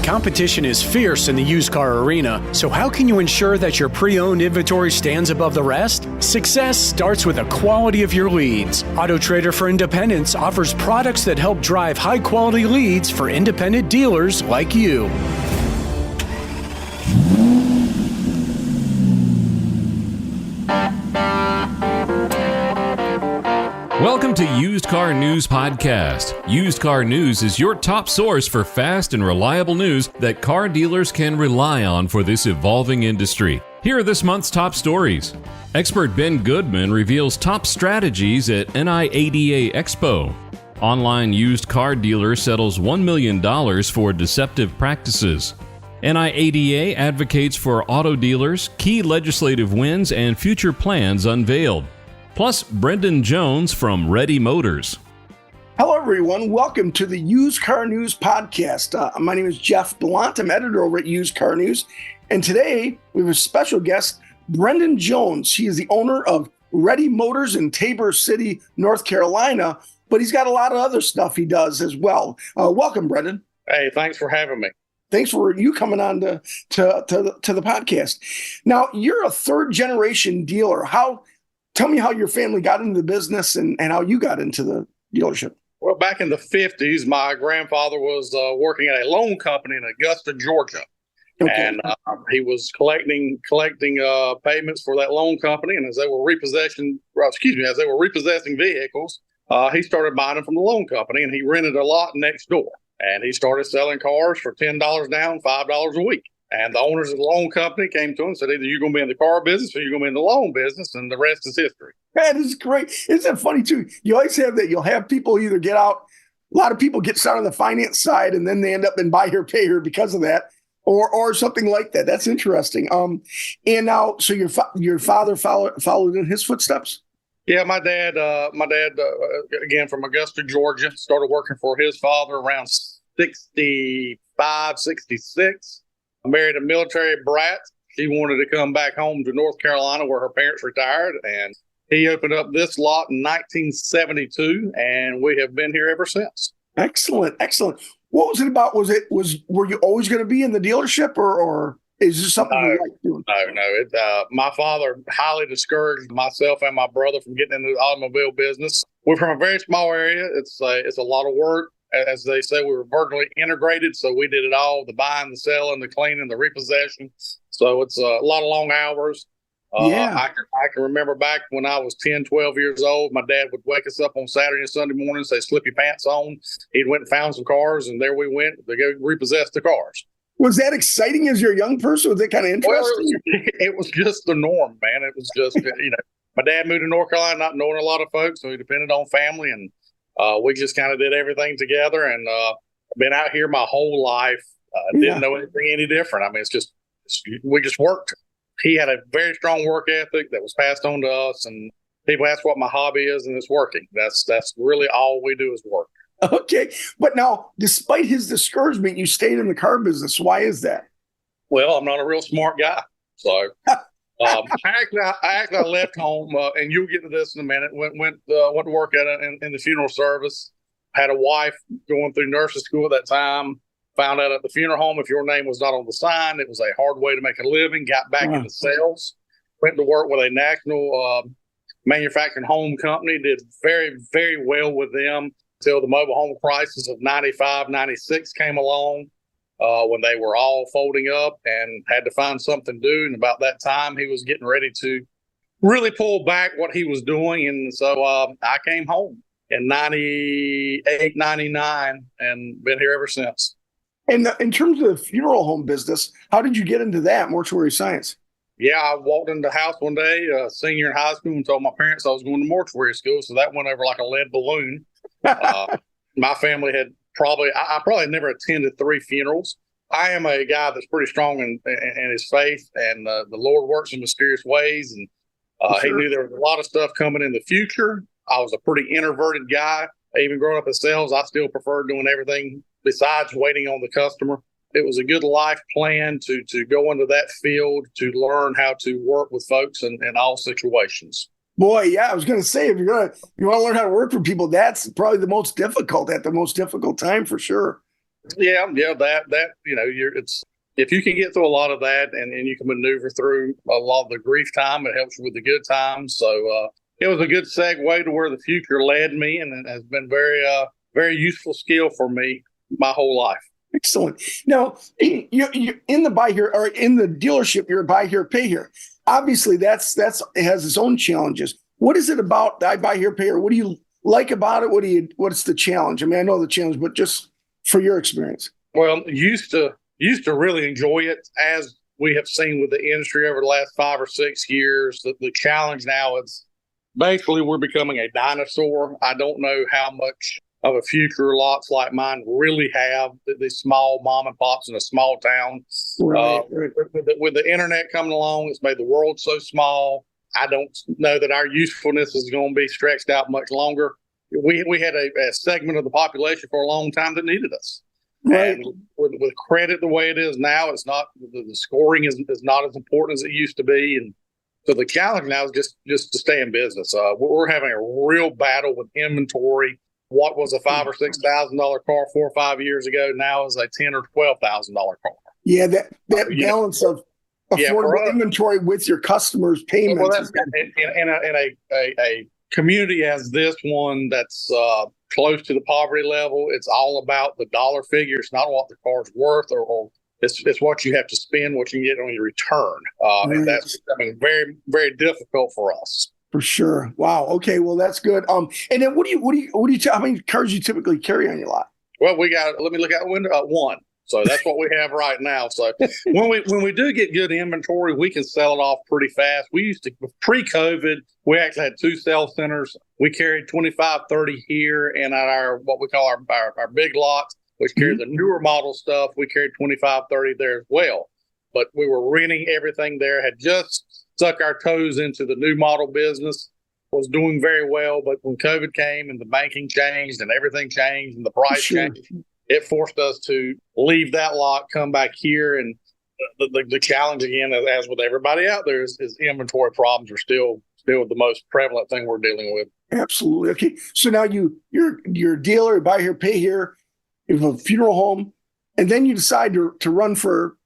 Competition is fierce in the used car arena, so how can you ensure that your pre-owned inventory stands above the rest? Success starts with the quality of your leads. Auto Trader for Independents offers products that help drive high-quality leads for independent dealers like you. Welcome to Used Car News Podcast. Used Car News is your top source for fast and reliable news that car dealers can rely on for this evolving industry. Here are this month's top stories. Expert Ben Goodman reveals top strategies at NIADA Expo. Online used car dealer settles $1 million for deceptive practices. NIADA advocates for auto dealers, key legislative wins, and future plans unveiled. Plus, Brendan Jones from Ready Motors. Hello, everyone. Welcome to the Used Car News Podcast. My name is Jeff Blunt. I'm editor over at Used Car News. And today we have a special guest, Brendan Jones. He is the owner of Ready Motors in Tabor City, North Carolina. But he's got a lot of other stuff he does as well. Welcome, Brendan. Hey, thanks for having me. Thanks for you coming on to the podcast. Now, you're a third generation dealer. Tell me how your family got into the business and how you got into the dealership. Well, back in the 50s, my grandfather was working at a loan company in Augusta, Georgia. Okay. And he was collecting payments for that loan company. And as they were repossessing vehicles, he started buying them from the loan company, and he rented a lot next door. And he started selling cars for $10 down, $5 a week. And the owners of the loan company came to him and said, either you're going to be in the car business or you're going to be in the loan business, and the rest is history. That is great. Isn't it funny, too? You always have that. You'll have people either get out. A lot of people get started on the finance side, and then they end up in buy here, pay here because of that, or something like that. That's interesting. And now, so your father followed in his footsteps? Yeah, my dad, again, from Augusta, Georgia, started working for his father around 65, 66. Married a military brat. She wanted to come back home to North Carolina where her parents retired, and he opened up this lot in 1972, and we have been here ever since. Excellent. What was it about? Were you always going to be in the dealership, or is this something you like doing? No. My father highly discouraged myself and my brother from getting into the automobile business. We're from a very small area. It's a lot of work. As they say, we were vertically integrated, so we did it all, the buying, the selling, the cleaning, the repossession. So it's a lot of long hours. I can remember back when I was 10, 12 years old, my dad would wake us up on Saturday and Sunday morning and say, slip your pants on. He'd went and found some cars, and there we went to go repossess the cars. Was that exciting as you're a young person? Was that kind of interesting? Well, it was just the norm, man. It was just, my dad moved to North Carolina not knowing a lot of folks, so he depended on family, and we just kind of did everything together, and been out here my whole life. Didn't know anything any different. I mean, we just worked. He had a very strong work ethic that was passed on to us, and people ask what my hobby is, and it's working. That's really all we do is work. Okay. But now, despite his discouragement, you stayed in the car business. Why is that? Well, I'm not a real smart guy. So I actually left home, and you'll get to this in a minute. Went to work in the funeral service. Had a wife going through nursing school at that time. Found out at the funeral home, if your name was not on the sign, it was a hard way to make a living. Got back into sales. Went to work with a national manufacturing home company. Did very, very well with them until the mobile home crisis of 95, 96 came along. When they were all folding up and had to find something to do. And about that time, he was getting ready to really pull back what he was doing. And so I came home in 98, 99 and been here ever since. And in terms of the funeral home business, how did you get into that, mortuary science? Yeah, I walked into the house one day, senior in high school, and told my parents I was going to mortuary school. So that went over like a lead balloon. My family had I probably never attended 3 funerals. I am a guy that's pretty strong in his faith, and the Lord works in mysterious ways. And He knew there was a lot of stuff coming in the future. I was a pretty introverted guy. Even growing up in sales, I still preferred doing everything besides waiting on the customer. It was a good life plan to go into that field, to learn how to work with folks in all situations. Boy, yeah, I was going to say, if you want to learn how to work for people, that's probably the most difficult at the most difficult time for sure. Yeah, that it's if you can get through a lot of that and you can maneuver through a lot of the grief time, it helps you with the good times. So it was a good segue to where the future led me, and it has been very useful skill for me my whole life. Excellent. Now, you in the buy here or in the dealership, you're buy here, pay here. Obviously, that's it has its own challenges. What is it about the I buy here, pay here? What do you like about it? What's the challenge? I mean, I know the challenge, but just for your experience. Well, used to really enjoy it, as we have seen with the industry over the last 5 or 6 years. The challenge now is basically we're becoming a dinosaur. I don't know how much of a future lots like mine really have the small mom and pops in a small town. Right. With the internet coming along, it's made the world so small. I don't know that our usefulness is going to be stretched out much longer. We had a segment of the population for a long time that needed us. Right. And with credit the way it is now, it's not the scoring is not as important as it used to be. And so the challenge now is just to stay in business. We're having a real battle with inventory. What was a $5,000 or $6,000 car 4 or 5 years ago now is a $10,000 or $12,000 car. Yeah, that balance of affordable inventory with your customers' payments. Well, in a community as this one that's close to the poverty level, it's all about the dollar figure. It's not what the car's worth, or it's what you have to spend, what you get on your return, and that's becoming very, very difficult for us. For sure. Wow. Okay. Well, that's good. And then how many cars do you typically carry on your lot? Well, let me look out the window. One. So that's what we have right now. So when we do get good inventory, we can sell it off pretty fast. We used to, pre-COVID, we actually had 2 sales centers. We carried 25, 30 here, and at our what we call our big lot, which carried the newer model stuff, we carried 25, 30 there as well. But we were renting everything there, had just stuck our toes into the new model business, was doing very well. But when COVID came and the banking changed and everything changed and the price changed, it forced us to leave that lot, come back here. And the challenge, again, as with everybody out there, is inventory problems are still the most prevalent thing we're dealing with. Absolutely. Okay. So now you're a dealer, buy here, pay here, you have a funeral home, and then you decide to run for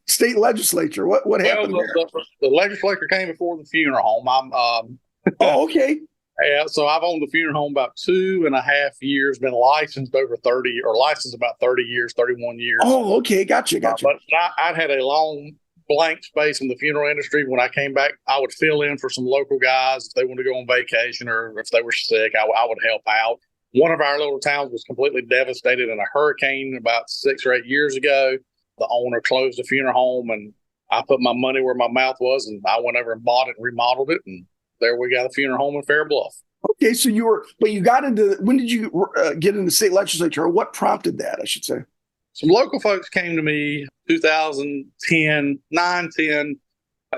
state legislature. What happened there? The legislature came before the funeral home. Oh, okay. Yeah, so I've owned the funeral home about 2.5 years, been licensed over 30, or licensed about 30 years, 31 years. Oh, okay. Gotcha. But I'd had a long blank space in the funeral industry. When I came back, I would fill in for some local guys if they wanted to go on vacation or if they were sick, I would help out. One of our little towns was completely devastated in a hurricane about 6 or 8 years ago. The owner closed the funeral home, and I put my money where my mouth was, and I went over and bought it and remodeled it, and there we got a funeral home in Fair Bluff. Okay, so when did you get into state legislature, or what prompted that, I should say? Some local folks came to me 2010, 9-10,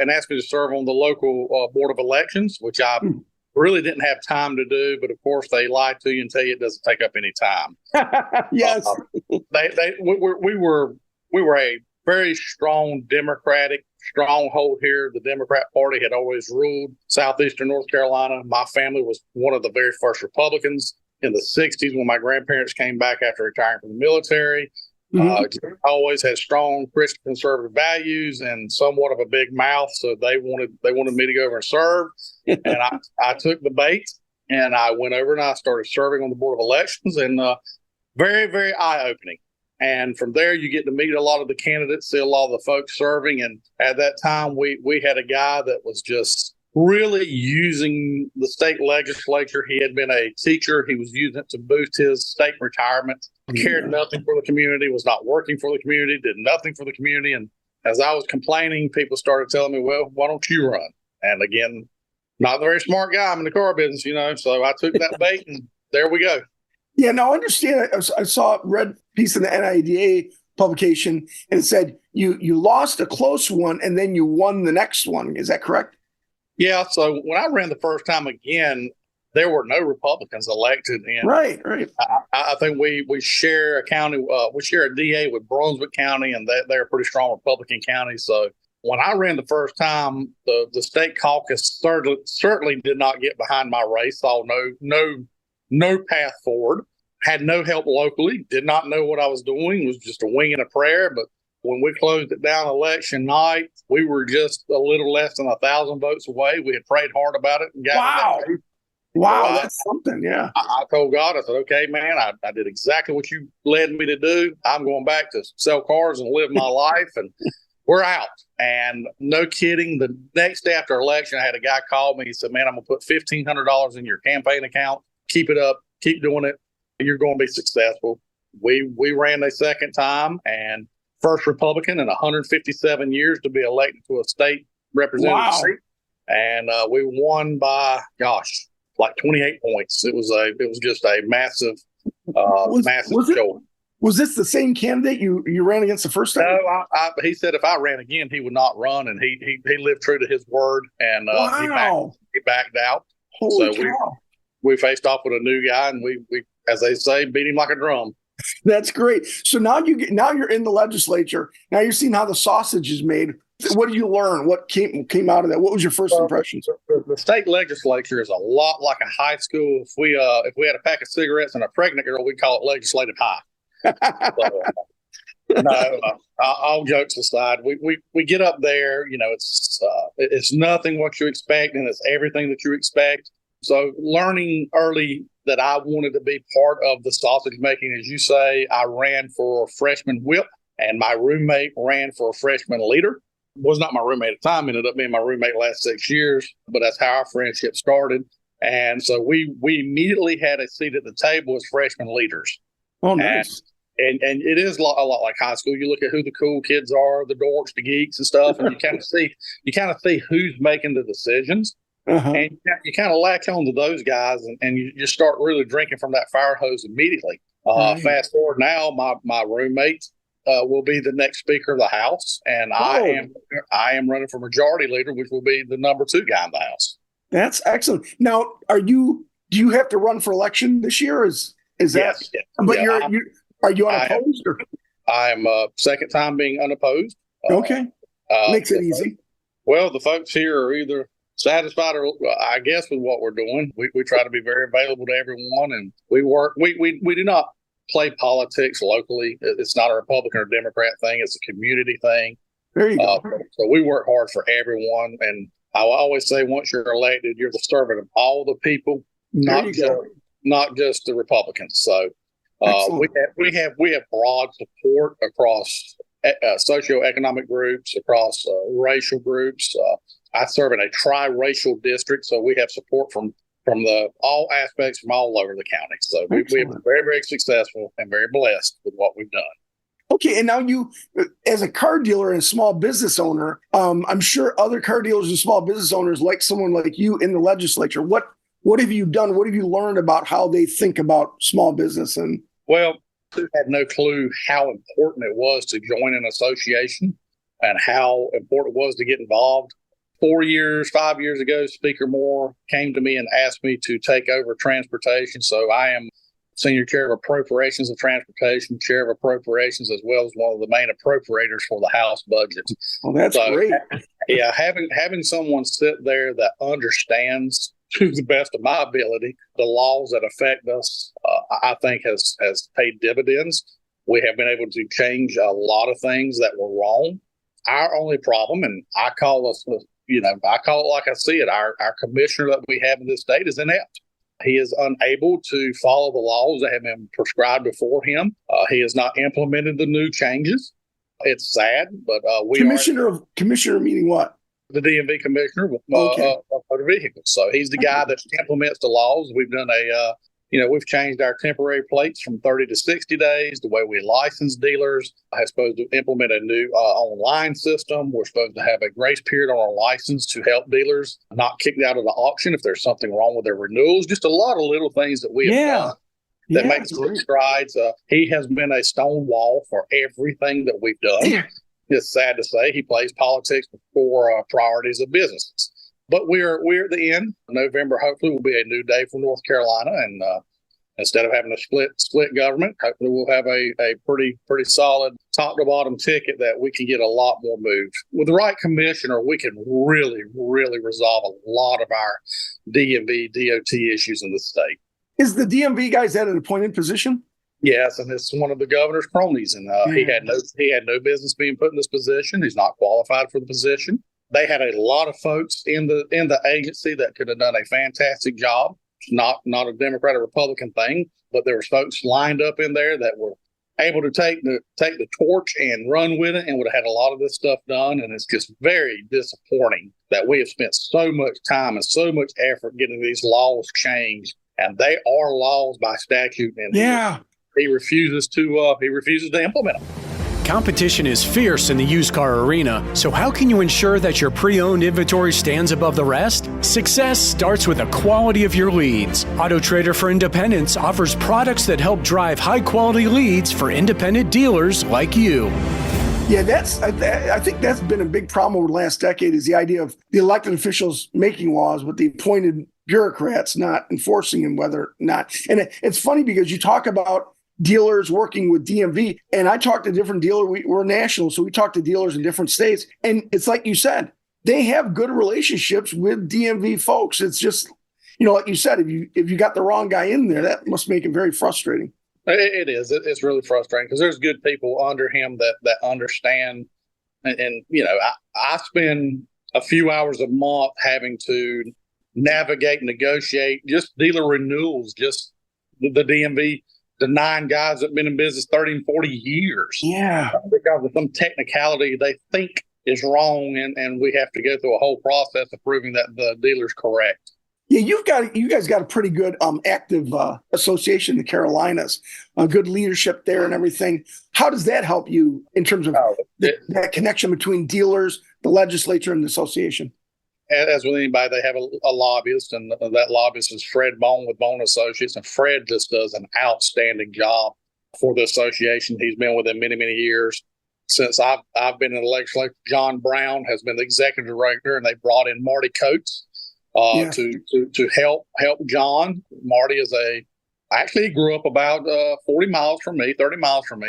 and asked me to serve on the local Board of Elections, which I really didn't have time to do, but of course they lie to you and tell you it doesn't take up any time. Yes. We were a very strong Democratic stronghold here. The Democrat Party had always ruled southeastern North Carolina. My family was one of the very first Republicans in the 60s when my grandparents came back after retiring from the military. Always had strong Christian conservative values and somewhat of a big mouth, so they wanted me to go over and serve. And I took the bait, and I went over and I started serving on the Board of Elections, and very, very eye-opening. And from there, you get to meet a lot of the candidates, see a lot of the folks serving. And at that time, we had a guy that was just really using the state legislature. He had been a teacher. He was using it to boost his state retirement, cared nothing for the community, was not working for the community, did nothing for the community. And as I was complaining, people started telling me, well, why don't you run? And again, not a very smart guy. I'm in the car business, so I took that bait, and there we go. Yeah, no, I understand. I read a piece in the NIADA publication, and it said you lost a close one and then you won the next one. Is that correct? Yeah. So when I ran the first time again, there were no Republicans elected. And right. I think we share a county. We share a DA with Brunswick County, and they're a pretty strong Republican county. So when I ran the first time, the state caucus certainly did not get behind my race. Saw no path forward. had no help locally, did not know what I was doing, was just a wing and a prayer. But when we closed it down election night, we were just a little less than 1,000 votes away. We had prayed hard about it and got it. Wow, So that's something, yeah. I told God, I said, okay, man, I did exactly what you led me to do. I'm going back to sell cars and live my life, and we're out. And no kidding, the next day after election, I had a guy call me. He said, man, I'm going to put $1,500 in your campaign account. Keep it up. Keep doing it. You're going to be successful. We ran a second time, and first Republican in 157 years to be elected to a state representative seat. And we won by, like 28 points. It was just a massive show. Was this the same candidate you ran against the first time? No, he said if I ran again, he would not run, and he lived true to his word, and he backed out. Holy cow. We faced off with a new guy, and we, as they say, beat him like a drum. That's great. So now you're in the legislature. Now you're seeing how the sausage is made. What did you learn? What came out of that? What was your first impressions? The state legislature is a lot like a high school. If we had a pack of cigarettes and a pregnant girl, we'd call it legislative high. All jokes aside, we get up there. It's nothing what you expect, and it's everything that you expect. So learning early that I wanted to be part of the sausage making, as you say, I ran for freshman whip, and my roommate ran for freshman leader. Was not my roommate at the time, ended up being my roommate the last 6 years, but that's how our friendship started. And so we immediately had a seat at the table as freshman leaders. Oh, nice. And it is a lot like high school. You look at who the cool kids are, the dorks, the geeks and stuff, and you kind of see who's making the decisions. Uh-huh. And you kind of latch on to those guys, and you just start really drinking from that fire hose immediately. Fast forward now, my roommate will be the next Speaker of the House, and I am running for Majority Leader, which will be the number 2 guy in the House. That's excellent. Now, do you have to run for election this year? Is that? Yes. But are you unopposed? I am second time being unopposed. Okay, makes it easy. Well, the folks here are either satisfied or, I guess, with what we're doing. We try to be very available to everyone, and we work. We do not play politics locally. It's not a Republican or Democrat thing. It's a community thing. There you go. So we work hard for everyone. And I always say, once you're elected, you're the servant of all the people, not just the Republicans. So we have broad support across socioeconomic groups, across racial groups. I serve in a tri-racial district, so we have support from all aspects from all over the county. So we've been very, very successful and very blessed with what we've done. Okay, and now you, as a car dealer and small business owner, I'm sure other car dealers and small business owners like someone like you in the legislature. What have you done? What have you learned about how they think about small business? Well, I had no clue how important it was to join an association and how important it was to get involved. 5 years ago, Speaker Moore came to me and asked me to take over transportation. So I am Senior Chair of Appropriations of Transportation, Chair of Appropriations, as well as one of the main appropriators for the House budget. Well, that's great. Yeah, having someone sit there that understands, to the best of my ability, the laws that affect us, I think has paid dividends. We have been able to change a lot of things that were wrong. Our only problem, and I call it like I see it, our commissioner that we have in this state is inept. He is unable to follow the laws that have been prescribed before him. He has not implemented the new changes. It's sad, but commissioner meaning what? The DMV commissioner of motor vehicles. So he's the guy that implements the laws. We've done we've changed our temporary plates from 30 to 60 days. The way we license dealers is supposed to implement a new online system. We're supposed to have a grace period on our license to help dealers not kicked out of the auction if there's something wrong with their renewals. Just a lot of little things that we have done that makes big strides. He has been a stone wall for everything that we've done. Yeah. It's sad to say he plays politics before priorities of businesses. But we're at the end. November hopefully will be a new day for North Carolina, and instead of having a split government, hopefully we'll have a pretty solid top to bottom ticket that we can get a lot more moved. With the right commissioner, we can really, really resolve a lot of our DMV, DOT issues in the state. Is the DMV guys at an appointed position? Yes, and it's one of the governor's cronies, and he had no business being put in this position. He's not qualified for the position. They had a lot of folks in the agency that could have done a fantastic job. It's not a Democrat or Republican thing, but there was folks lined up in there that were able to take the torch and run with it, and would have had a lot of this stuff done. And it's just very disappointing that we have spent so much time and so much effort getting these laws changed, and they are laws by statute. And he refuses to implement them. Competition is fierce in the used car arena, so how can you ensure that your pre-owned inventory stands above the rest? Success starts with the quality of your leads. Auto Trader for Independents offers products that help drive high-quality leads for independent dealers like you. Yeah, I think that's been a big problem over the last decade, is the idea of the elected officials making laws, but the appointed bureaucrats not enforcing them, whether or not. And it's funny because you talk about dealers working with DMV, and I talked to different dealers. We're national, so we talk to dealers in different states, and it's like you said, they have good relationships with DMV folks. It's just, like you said, if you got the wrong guy in there, that must make it very frustrating. It is. It's really frustrating because there's good people under him that understand, and I spend a few hours a month having to navigate, negotiate just dealer renewals, just the DMV. The 9 guys that have been in business 30 and 40 years. Yeah. Because of some technicality they think is wrong, and we have to go through a whole process of proving that the dealer's correct. Yeah, you guys got a pretty good active association in the Carolinas, good leadership there and everything. How does that help you in terms of that connection between dealers, the legislature, and the association? As with anybody, they have a lobbyist, and that lobbyist is Fred Bone with Bone Associates, and Fred just does an outstanding job for the association. He's been with them many, many years. Since I've been in the legislature, John Brown has been the executive director, and they brought in Marty Coates to help John. Marty is actually he grew up about 30 miles from me,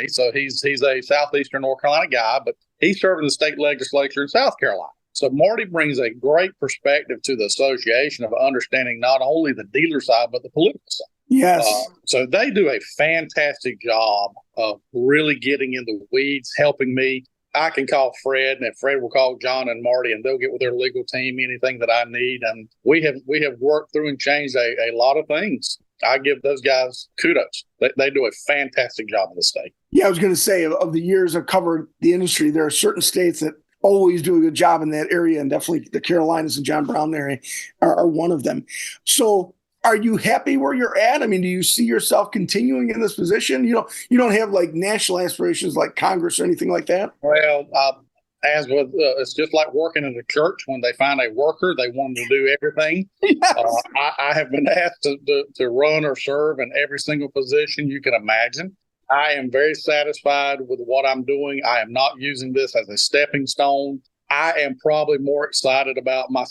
so he's a southeastern North Carolina guy, but he served in the state legislature in South Carolina. So Marty brings a great perspective to the association of understanding not only the dealer side, but the political side. Yes. So they do a fantastic job of really getting in the weeds, helping me. I can call Fred, and Fred will call John and Marty, and they'll get with their legal team anything that I need. And we have worked through and changed a lot of things. I give those guys kudos. They do a fantastic job in the state. Yeah, I was going to say, of the years I've covered the industry, there are certain states that always do a good job in that area, and definitely the Carolinas and John Brown area are one of them. So are you happy where you're at? I mean, do you see yourself continuing in this position? You don't have like national aspirations like Congress or anything like that? Well, as with it's just like working in the church. When they find a worker, they want them to do everything. Yes. I have been asked to run or serve in every single position you can imagine. I am very satisfied with what I'm doing. I am not using this as a stepping stone. I am probably more excited about my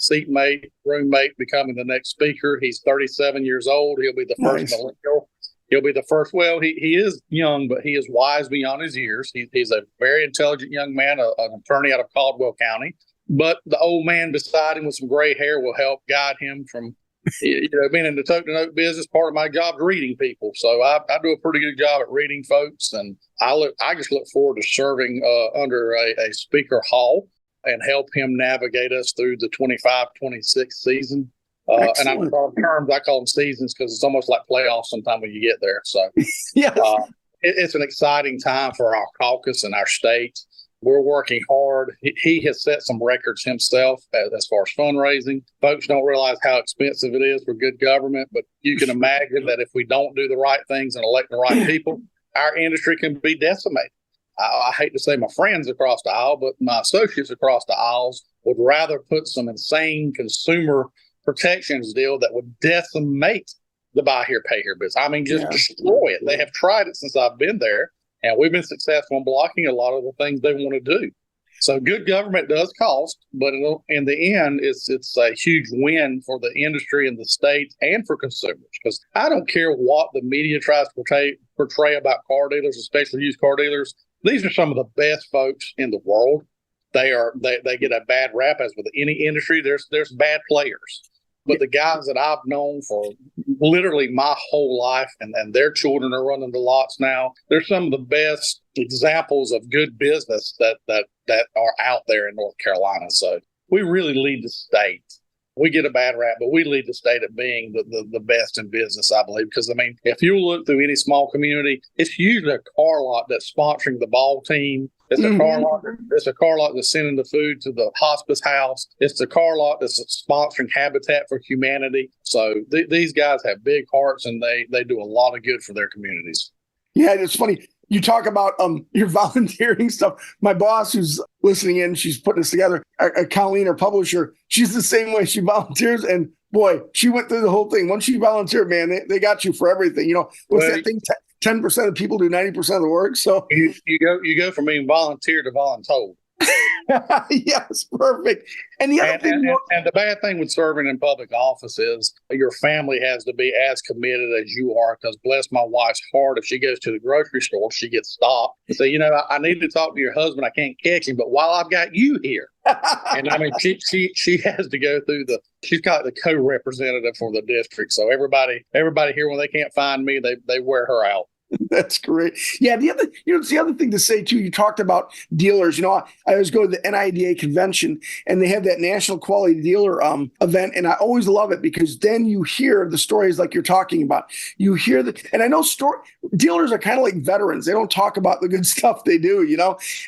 roommate becoming the next speaker. He's 37 years old. He'll be the first millennial. He'll be the first. Well, he is young, but he is wise beyond his years. He's a very intelligent young man, an attorney out of Caldwell County. But the old man beside him with some gray hair will help guide him from being in the tote-to-note business. Part of my job is reading people. So I do a pretty good job at reading folks. And I just look forward to serving under a Speaker Hall and help him navigate us through the 25-26 season. And I call them seasons because it's almost like playoffs sometime when you get there. So yes. It's an exciting time for our caucus and our state. We're working hard. He has set some records himself as far as fundraising. Folks don't realize how expensive it is for good government, but you can imagine that if we don't do the right things and elect the right people, our industry can be decimated. I hate to say my friends across the aisle, but my associates across the aisles would rather put some insane consumer protections deal that would decimate the buy here, pay here business. I mean, just destroy it. They have tried it since I've been there, and we've been successful in blocking a lot of the things they want to do. So good government does cost, but in the end, it's a huge win for the industry and the state and for consumers. Because I don't care what the media tries to portray about car dealers, especially used car dealers. These are some of the best folks in the world. They get a bad rap, as with any industry. There's bad players. But the guys that I've known for literally my whole life, and their children are running the lots now, they're some of the best examples of good business that are out there in North Carolina. So we really lead the state. We get a bad rap, but we lead the state of being the best in business, I believe. Because, I mean, if you look through any small community, it's usually a car lot that's sponsoring the ball team. It's a car lot. It's a car lot that's sending the food to the hospice house. It's the car lot that's sponsoring Habitat for Humanity. So these guys have big hearts, and they do a lot of good for their communities. Yeah, it's funny. You talk about your volunteering stuff. My boss, who's listening in, she's putting this together, Colleen, our publisher, she's the same way. She volunteers, and boy, she went through the whole thing. Once she volunteered, man, they got you for everything. You know, what's that thing? 10% of people do 90% of the work. So you go from being volunteer to voluntold. Yes, perfect. And the other thing, and the bad thing with serving in public office is your family has to be as committed as you are. Because bless my wife's heart, if she goes to the grocery store, she gets stopped and say, I need to talk to your husband. I can't catch him, but while I've got you here, and I mean, she has to go through she's got the co-representative for the district. So everybody here, when they can't find me, they wear her out. That's great. Yeah, it's the other thing to say too. You talked about dealers. I always go to the NIADA convention, and they have that National Quality Dealer event, and I always love it because then you hear the stories like you're talking about. You hear and I know dealers are kind of like veterans. They don't talk about the good stuff they do,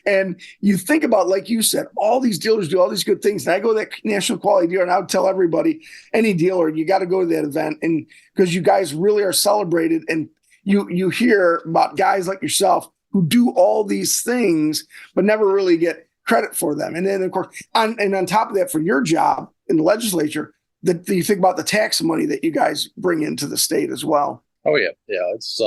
And you think about, like you said, all these dealers do all these good things. And I go to that National Quality Dealer, and I would tell everybody, any dealer, you got to go to that event, and because you guys really are celebrated. And you hear about guys like yourself who do all these things, but never really get credit for them. And then, of course, on top of that, for your job in the legislature, you think about the tax money that you guys bring into the state as well. Oh, yeah. Yeah. It's,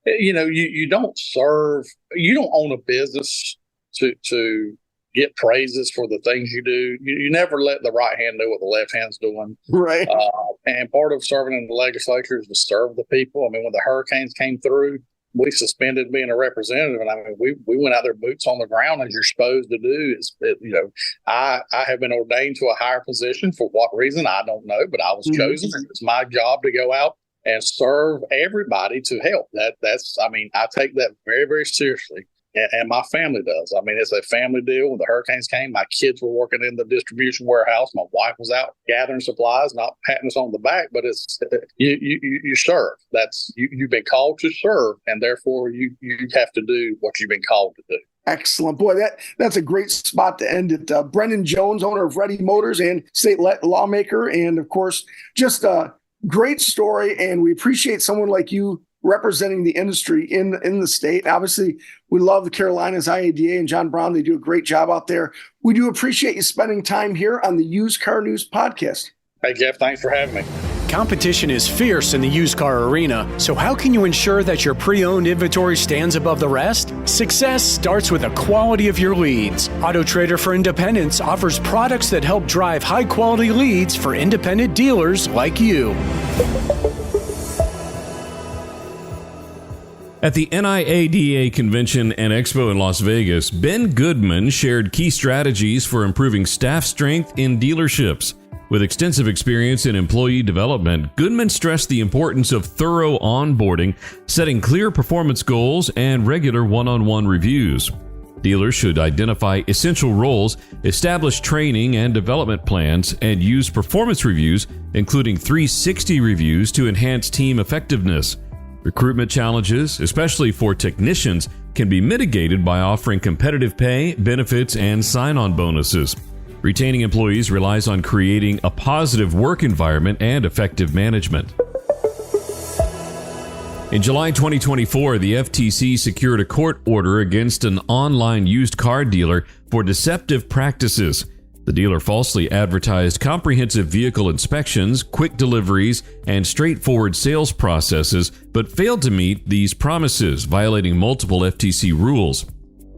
you don't own a business to get praises for the things you do. You never let the right hand know what the left hand's doing. Right. And part of serving in the legislature is to serve the people. I mean, when the hurricanes came through, we suspended being a representative. And I mean, we went out there boots on the ground, as you're supposed to do. I have been ordained to a higher position. For what reason, I don't know, but I was chosen, and it's my job to go out and serve everybody to help. I take that very, very seriously. And my family does. I mean, it's a family deal. When the hurricanes came, my kids were working in the distribution warehouse. My wife was out gathering supplies, not patting us on the back, but it's you serve. You've been called to serve, and therefore you have to do what you've been called to do. Excellent. Boy, that's a great spot to end it. Brendan Jones, owner of Ready Motors and state lawmaker, and of course, just a great story. And we appreciate someone like you representing the industry in the state. Obviously, we love the Carolinas IADA and John Brown. They do a great job out there. We do appreciate you spending time here on the Used Car News podcast. Hey, Jeff, thanks for having me. Competition is fierce in the used car arena, so how can you ensure that your pre-owned inventory stands above the rest? Success starts with the quality of your leads. Auto Trader for Independents offers products that help drive high-quality leads for independent dealers like you. At the NIADA Convention and Expo in Las Vegas, Ben Goodman shared key strategies for improving staff strength in dealerships. With extensive experience in employee development, Goodman stressed the importance of thorough onboarding, setting clear performance goals, and regular one-on-one reviews. Dealers should identify essential roles, establish training and development plans, and use performance reviews, including 360 reviews, to enhance team effectiveness. Recruitment challenges, especially for technicians, can be mitigated by offering competitive pay, benefits, and sign-on bonuses. Retaining employees relies on creating a positive work environment and effective management. In July 2024, the FTC secured a court order against an online used car dealer for deceptive practices. The dealer falsely advertised comprehensive vehicle inspections, quick deliveries, and straightforward sales processes, but failed to meet these promises, violating multiple FTC rules.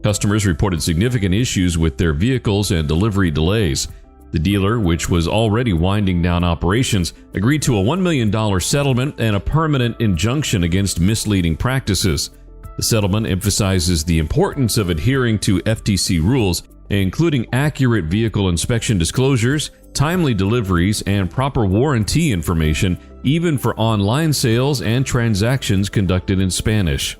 Customers reported significant issues with their vehicles and delivery delays. The dealer, which was already winding down operations, agreed to a $1 million settlement and a permanent injunction against misleading practices. The settlement emphasizes the importance of adhering to FTC rules including accurate vehicle inspection disclosures, timely deliveries, and proper warranty information, even for online sales and transactions conducted in Spanish.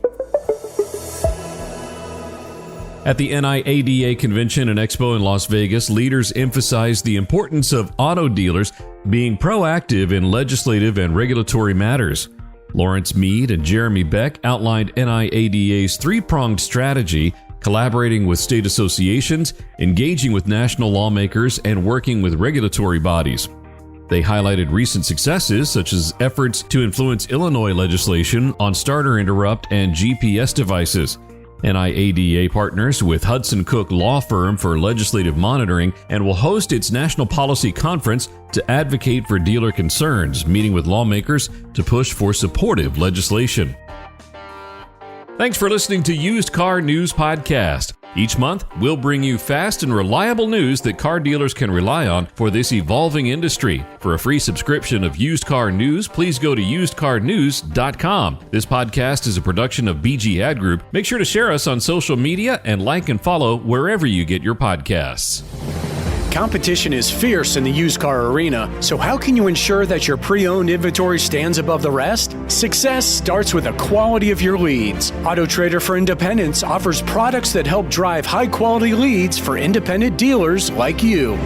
At the NIADA Convention and Expo in Las Vegas, leaders emphasized the importance of auto dealers being proactive in legislative and regulatory matters. Lawrence Mead and Jeremy Beck outlined NIADA's three-pronged strategy, collaborating with state associations, engaging with national lawmakers, and working with regulatory bodies. They highlighted recent successes, such as efforts to influence Illinois legislation on starter interrupt and GPS devices. NIADA partners with Hudson Cook Law Firm for legislative monitoring and will host its national policy conference to advocate for dealer concerns, meeting with lawmakers to push for supportive legislation. Thanks for listening to Used Car News Podcast. Each month, we'll bring you fast and reliable news that car dealers can rely on for this evolving industry. For a free subscription of Used Car News, please go to usedcarnews.com. This podcast is a production of BG Ad Group. Make sure to share us on social media and like and follow wherever you get your podcasts. Competition is fierce in the used car arena, so how can you ensure that your pre-owned inventory stands above the rest? Success starts with the quality of your leads. Auto Trader for Independents offers products that help drive high-quality leads for independent dealers like you.